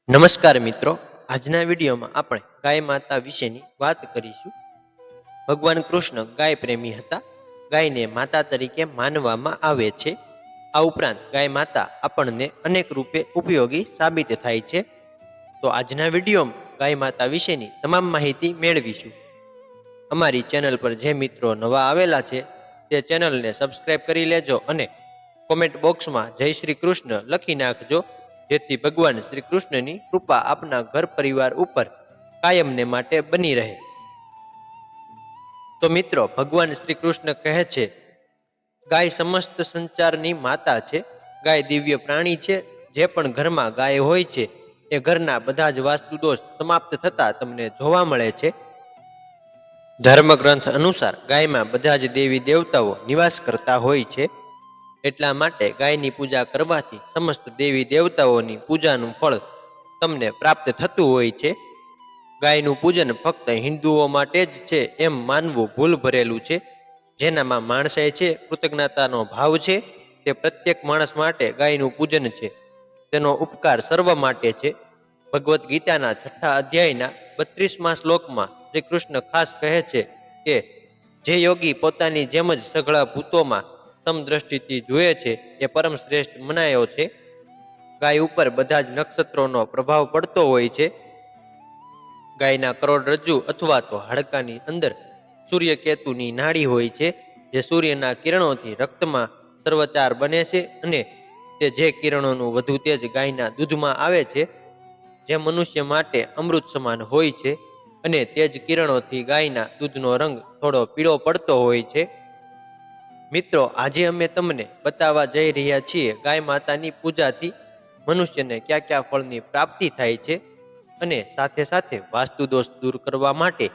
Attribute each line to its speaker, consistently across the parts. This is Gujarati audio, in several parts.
Speaker 1: નમસ્કાર મિત્રો, આજના વિડીયોમાં આપણે ગાય માતા વિશેની વાત કરીશું. ભગવાન કૃષ્ણ ગાય પ્રેમી હતા. ગાયને માતા તરીકે માનવામાં આવે છે. આ ઉપરાંત ગાય માતા આપણને અનેક રૂપે ઉપયોગી સાબિત થાય છે. તો આજના વિડીયોમાં ગાય માતા વિશેની તમામ માહિતી મેળવીશું. અમારી ચેનલ પર જે મિત્રો નવા આવેલા છે તે ચેનલને સબસ્ક્રાઇબ કરી લેજો અને કોમેન્ટ બોક્સમાં જય શ્રી કૃષ્ણ લખી નાખજો, જેથી ભગવાન શ્રી કૃષ્ણની કૃપા આપના ઘર પરિવાર ઉપર કાયમને માટે બની રહે. તો મિત્રો, ભગવાન શ્રી કૃષ્ણ કહે છે, ગાય સમસ્ત સંચારની માતા છે. ગાય દિવ્ય પ્રાણી છે. જે પણ ઘરમાં ગાય હોય છે એ ઘરના બધા જ વાસ્તુ દોષ સમાપ્ત થતા તમને જોવા મળે છે. ધર્મગ્રંથ અનુસાર ગાયમાં બધા જ દેવી દેવતાઓ નિવાસ કરતા હોય છે. એટલા માટે ગાયની પૂજા કરવાથી સમસ્ત દેવી દેવતાઓની પૂજાનું ફળ તમને પ્રાપ્ત થતું હોય છે. ગાયનું પૂજન ફક્ત હિન્દુઓ માટે જ છે એમ માનવું ભૂલ ભરેલું છે. જેનામાં માણસાઈ છે, કૃતજ્ઞતાનો ભાવ છે, તે પ્રત્યેક માણસ માટે ગાયનું પૂજન છે. તેનો ઉપકાર સર્વ માટે છે. ભગવદ્ ગીતાના 6થા અધ્યાયના 32મા શ્લોકમાં શ્રી કૃષ્ણ ખાસ કહે છે કે જે યોગી પોતાની જેમ જ સઘળા ભૂતોમાં સમદ્રષ્ટિથી જુએ છે એ પરમ શ્રેષ્ઠ મનાયો છે. ગાય ઉપર બધા જ નક્ષત્રોનો પ્રભાવ પડતો હોય છે. ગાયના કરોડરજ્જુ અથવા તો હાડકાની અંદર સૂર્યકેતુની નાડી હોય છે, જે સૂર્યના કિરણોથી રક્તમાં સર્વચાર બને છે અને તે જે કિરણોનું વધુ તેજ ગાયના દૂધમાં આવે છે, જે મનુષ્ય માટે અમૃત સમાન હોય છે, અને તે જ કિરણોથી ગાયના દૂધનો રંગ થોડો પીળો પડતો હોય છે. મિત્રો, આજે અમે તમને બતાવવા જઈ રહ્યા છીએ ગાય માતાની પૂજાથી મનુષ્યને કયા કયા ફળની પ્રાપ્તિ થાય છે અને સાથે સાથે વાસ્તુ દોષ દૂર કરવા માટે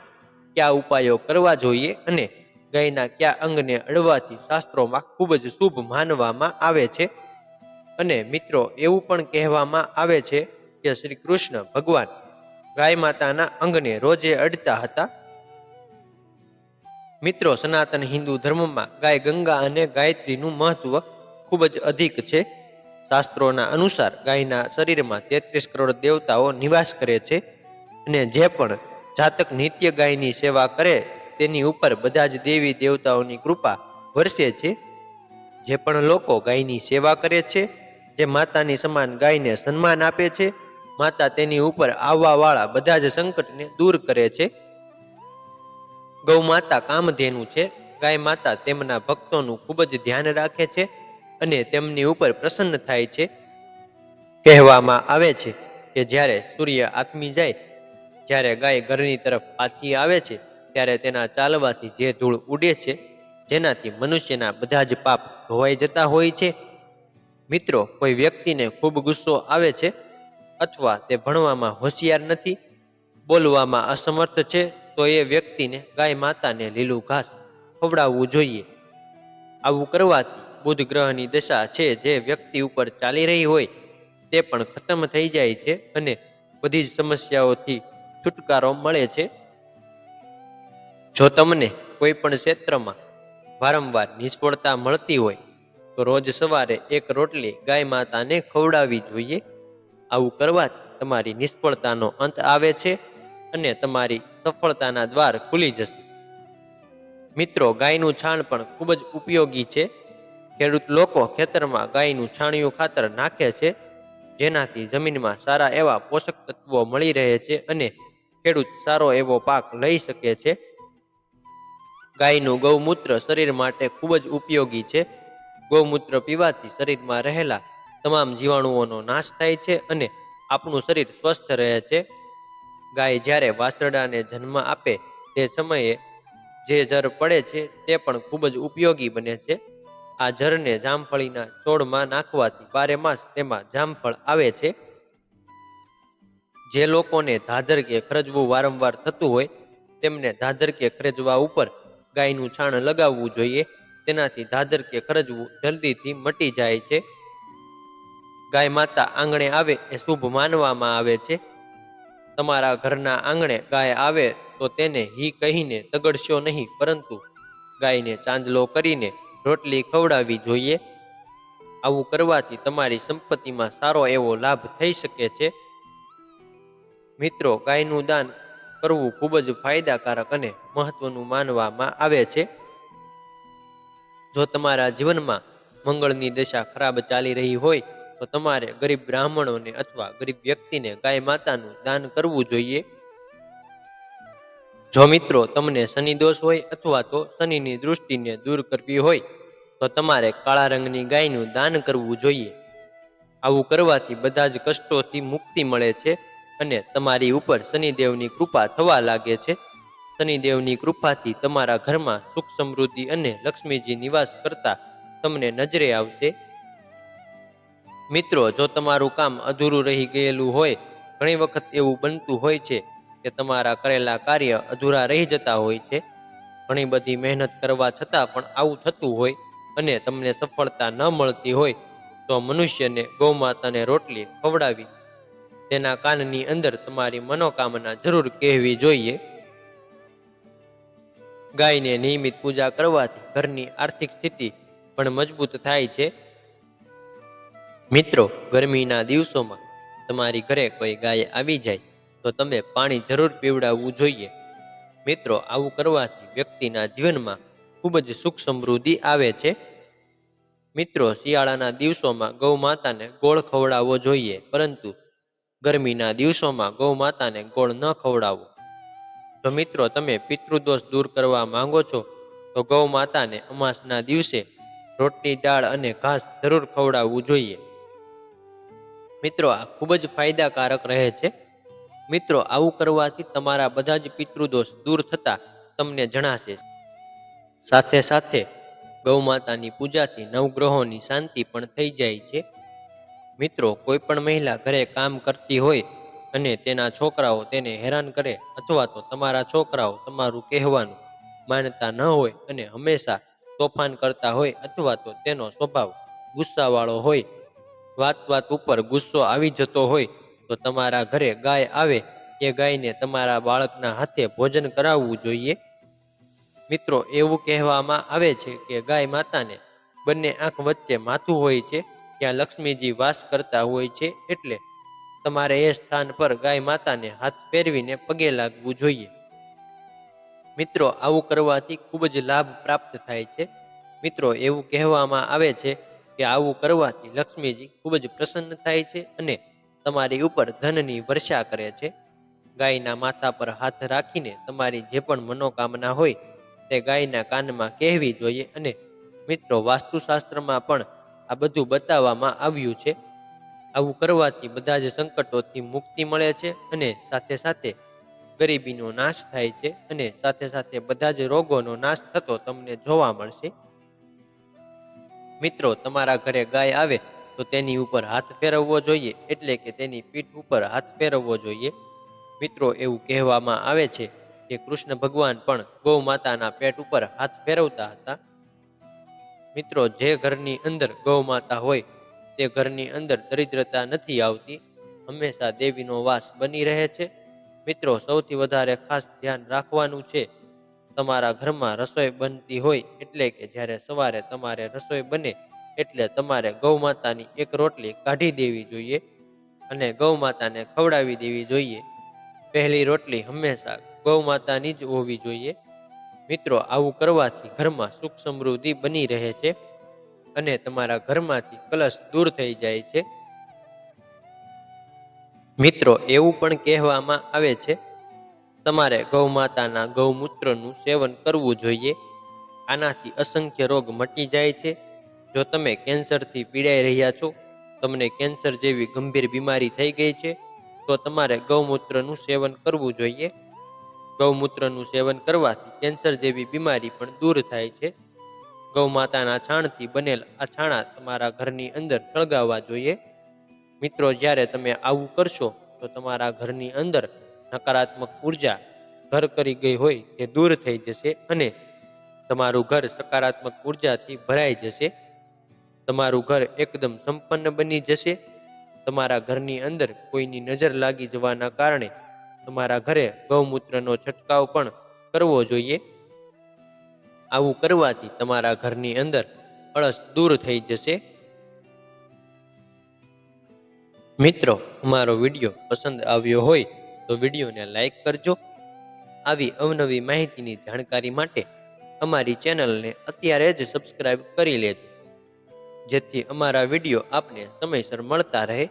Speaker 1: કયા ઉપાયો કરવા જોઈએ અને ગાયના કયા અંગને અડવાથી શાસ્ત્રોમાં ખૂબ જ શુભ માનવામાં આવે છે. અને મિત્રો, એવું પણ કહેવામાં આવે છે કે શ્રી કૃષ્ણ ભગવાન ગાય માતાના અંગને રોજે અડતા હતા. મિત્રો, સનાતન હિન્દુ ધર્મમાં ગાય ગંગા અને ગાયત્રીનું મહત્વ ખૂબ જ અધિક છે. શાસ્ત્રોના અનુસાર ગાયના શરીરમાં 33 કરોડ દેવતાઓ નિવાસ કરે છે અને જે પણ જાતક નિત્ય ગાયની સેવા કરે તેની ઉપર બધા જ દેવી દેવતાઓની કૃપા વરસે છે. જે પણ લોકો ગાયની સેવા કરે છે, જે માતાની સમાન ગાયને સન્માન આપે છે, માતા તેની ઉપર આવવાવાળા બધા જ સંકટને દૂર કરે છે. ગૌ માતા કામધેનુ છે. ગાય માતા તેમના ભક્તોનું ખૂબ જ ધ્યાન રાખે છે અને તેમની ઉપર પ્રસન્ન થાય છે. કહેવામાં આવે છે કે જ્યારે સૂર્ય આથમી જાય, જ્યારે ગાય ઘરની તરફ પાછી આવે છે, ત્યારે તેના ચાલવાથી જે ધૂળ ઉડે છે, જેનાથી મનુષ્યના બધા જ પાપ ધોવાઈ જતા હોય છે. મિત્રો, કોઈ વ્યક્તિને ખૂબ ગુસ્સો આવે છે અથવા તે ભણવામાં હોશિયાર નથી, બોલવામાં અસમર્થ છે, તો એ વ્યક્તિને ગાય માતાને લીલું ઘાસ ખવડાવવું જોઈએ. આવું કરવાથી બુધ ગ્રહની દશા છે જે વ્યક્તિ ઉપર ચાલી રહી હોય તે પણ ખતમ થઈ જાય છે અને બધી જ સમસ્યાઓથી છુટકારો મળે છે. જો તમને કોઈ પણ ક્ષેત્રમાં વારંવાર નિષ્ફળતા મળતી હોય તો રોજ સવારે એક રોટલી ગાય માતાને ખવડાવવી જોઈએ. આવું કરવાથી તમારી નિષ્ફળતાનો અંત આવે છે અને તમારી સફળતાના દ્વાર ખુલી જશે. મિત્રો, ગાયનું છાણ પણ ખૂબ જ ઉપયોગી છે. ખેડૂત લોકો ખેતરમાં ગાયનું છાણિયું ખાતર નાખે છે, જેનાથી જમીનમાં સારા એવા પોષક તત્વો મળી રહે છે અને ખેડૂત સારો એવો પાક લઈ શકે છે. ગાયનું ગૌમૂત્ર શરીર માટે ખૂબ જ ઉપયોગી છે. ગૌમૂત્ર પીવાથી શરીરમાં રહેલા તમામ જીવાણુઓનો નાશ થાય છે અને આપણું શરીર સ્વસ્થ રહે છે. ગાય જ્યારે વાછરડાને જન્મ આપે તે સમયે જે જર પડે છે તે પણ ખૂબ જ ઉપયોગી બને છે. આ જરને જામફળીના છોડમાં નાખવાથી 12 માસ તેમાં જામફળ આવે છે. જે લોકોને ધાધર કે ખરજવું વારંવાર થતું હોય તેમને ધાધર કે ખરજવા ઉપર ગાયનું છાણ લગાવવું જોઈએ. તેનાથી ધાધર કે ખરજવું જલ્દીથી મટી જાય છે. ગાય માતા આંગણે આવે એ શુભ માનવામાં આવે છે. તમારા ઘરના આંગણે ગાય આવે તો તેને હી કહીને તગડશો નહીં, પરંતુ ગાયને ચાંદલો કરીને રોટલી ખવડાવવી જોઈએ. આવું કરવાથી તમારી સંપત્તિમાં સારો એવો લાભ થઈ શકે છે. મિત્રો, ગાયનું દાન કરવું ખૂબ જ ફાયદાકારક અને મહત્વનું માનવામાં આવે છે. જો તમારા જીવનમાં મંગળની દશા ખરાબ ચાલી રહી હોય તો તમારે ગરીબ બ્રાહ્મણોને અથવા ગરીબ વ્યક્તિને ગાય માતાનું દાન કરવું જોઈએ. જો મિત્રો તમને શનિ દોષ હોય અથવા તો શનિની દૃષ્ટિને દૂર કરવી હોય તો તમારે કાળા રંગની ગાયનું દાન કરવું જોઈએ. આવું કરવાથી બધા જ કષ્ટોથી મુક્તિ મળે છે અને તમારી ઉપર શનિદેવની કૃપા થવા લાગે છે. શનિદેવની કૃપાથી તમારા ઘરમાં સુખ સમૃદ્ધિ અને લક્ષ્મીજી નિવાસ કરતા તમને નજરે આવશે. મિત્રો, જો તમારું કામ અધૂરું રહી ગયેલું હોય, ઘણી વખત એવું બનતું હોય છે કે તમારા કરેલા કાર્ય અધૂરા રહી જતા હોય છે. ઘણી બધી મહેનત કરવા છતાં પણ આવું થતું હોય અને તમને સફળતા ન મળતી હોય તો મનુષ્યને ગૌમાતાને રોટલી ખવડાવી તેના કાનની અંદર તમારી મનોકામના જરૂર કહેવી જોઈએ. ગાયને નિયમિત પૂજા કરવાથી ઘરની આર્થિક સ્થિતિ પણ મજબૂત થાય છે. મિત્રો, ગરમીના દિવસોમાં તમારી ઘરે કોઈ ગાય આવી જાય તો તમે પાણી જરૂર પીવડાવવું જોઈએ. મિત્રો, આવું કરવાથી વ્યક્તિના જીવનમાં ખૂબ જ સુખ સમૃદ્ધિ આવે છે. મિત્રો, શિયાળાના દિવસોમાં ગૌ માતાને ગોળ ખવડાવવો જોઈએ, પરંતુ ગરમીના દિવસોમાં ગૌ માતાને ગોળ ન ખવડાવવો. જો મિત્રો તમે પિતૃદોષ દૂર કરવા માંગો છો તો ગૌ માતાને અમાસના દિવસે રોટલી, દાળ અને ઘાસ જરૂર ખવડાવવું જોઈએ. મિત્રો, આ ખૂબ જ ફાયદાકારક રહે છે. મિત્રો, આવું કરવાથી તમારા બધા જ પિતૃદોષ દૂર થતા તમને જણાશે. સાથે સાથે ગૌ માતાની પૂજાથી નવગ્રહોની શાંતિ પણ થઈ જાય છે. મિત્રો, કોઈ પણ મહિલા ઘરે કામ કરતી હોય અને તેના છોકરાઓ તેને હેરાન કરે અથવા તો તમારા છોકરાઓ તમારું કહેવાનું માનતા ન હોય અને હંમેશા તોફાન કરતા હોય અથવા તો તેનો સ્વભાવ ગુસ્સાવાળો હોય, વાત વાત ઉપર ગુસ્સો આવી જતો હોય તો તમારા ઘરે ગાય આવે એ ગાયને તમારા બાળકના હાથે ભોજન કરાવવું જોઈએ. મિત્રો, એવું કહેવામાં આવે છે કે ગાય માતાને બંને આંખ વચ્ચે માથું હોય છે, ત્યાં લક્ષ્મીજી વાસ કરતા હોય છે, એટલે તમારે એ સ્થાન પર ગાય માતાને હાથ ફેરવીને પગે લાગવું જોઈએ. મિત્રો, આવું કરવાથી ખૂબ જ લાભ પ્રાપ્ત થાય છે. મિત્રો, એવું કહેવામાં આવે છે કે આવું કરવાથી લક્ષ્મીજી ખૂબ જ પ્રસન્ન થાય છે અને તમારી ઉપર ધનની વર્ષા કરે છે. ગાયના માથા પર હાથ રાખીને તમારી જે પણ મનોકામના હોય તે ગાયના કાનમાં કહેવી જોઈએ અને મિત્રો, વાસ્તુશાસ્ત્રમાં પણ આ બધું બતાવવામાં આવ્યું છે. આવું કરવાથી બધા જ સંકટોથી મુક્તિ મળે છે અને સાથે સાથે ગરીબીનો નાશ થાય છે અને સાથે સાથે બધા જ રોગોનો નાશ થતો તમને જોવા મળશે. મિત્રો, તમારા ઘરે ગાય આવે તો તેની ઉપર હાથ ફેરવવો જોઈએ, એટલે કે તેની પીઠ ઉપર હાથ ફેરવવો જોઈએ. મિત્રો, એવું કહેવામાં આવે છે કે કૃષ્ણ ભગવાન પણ ગૌ માતાના પેટ ઉપર હાથ ફેરવતા હતા. મિત્રો, જે ઘરની અંદર ગૌ માતા હોય તે ઘરની અંદર દરિદ્રતા નથી આવતી, હંમેશા દેવીનો વાસ બની રહે છે. મિત્રો, સૌથી વધારે ખાસ ધ્યાન રાખવાનું છે, તમારા ઘરમાં રસોઈ બનતી હોય એટલે કે જ્યારે સવારે તમારે રસોઈ બને એટલે તમારે ગૌ માતાની એક રોટલી કાઢી દેવી જોઈએ અને ગૌ માતાને ખવડાવી દેવી જોઈએ. પહેલી રોટલી હંમેશા ગૌ માતાની જ હોવી જોઈએ. મિત્રો, આવું કરવાથી ઘરમાં સુખ સમૃદ્ધિ બની રહે છે અને તમારા ઘરમાંથી કલશ દૂર થઈ જાય છે. મિત્રો, એવું પણ કહેવામાં આવે છે તમારે ગૌ માતાના ગૌમૂત્રનું સેવન કરવું જોઈએ. આનાથી અસંખ્ય રોગ મટી જાય છે. જો તમે કેન્સરથી પીડાઈ રહ્યા છો, તમને કેન્સર જેવી ગંભીર બીમારી થઈ ગઈ છે તો તમારે ગૌમૂત્રનું સેવન કરવું જોઈએ. ગૌમૂત્રનું સેવન કરવાથી કેન્સર જેવી બીમારી પણ દૂર થાય છે. ગૌ માતાના છાણથી બનેલ આ છાણા તમારા ઘરની અંદર સળગાવવા જોઈએ. મિત્રો, જ્યારે તમે આવું કરશો તો તમારા ઘરની અંદર નકારાત્મક ઉર્જા ઘર કરી ગઈ હોય તે દૂર થઈ જશે અને તમારું ઘર સકારાત્મક ઉર્જાથી ભરાઈ જશે. તમારું ઘર એકદમ સંપન્ન બની જશે. તમારા ઘરની અંદર કોઈની નજર લાગી જવાના કારણે તમારા ઘરે ગૌમૂત્રનો છંટકાવ પણ કરવો જોઈએ. આવું કરવાથી તમારા ઘરની અંદર અળસ દૂર થઈ જશે. મિત્રો, અમારો વિડીયો પસંદ આવ્યો હોય તો વિડીયોને લાઈક કરજો. આવી અવનવી માહિતીની જાણકારી માટે અમારી ચેનલને અત્યારે જ સબસ્ક્રાઇબ કરી લેજો, જેથી અમારા વિડીયો આપને સમયસર મળતા રહે.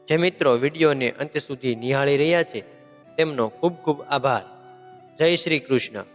Speaker 1: જે મિત્રો વિડીયોને અંત સુધી નિહાળી રહ્યા છે તેમનો ખૂબ ખૂબ આભાર. જય શ્રી કૃષ્ણ.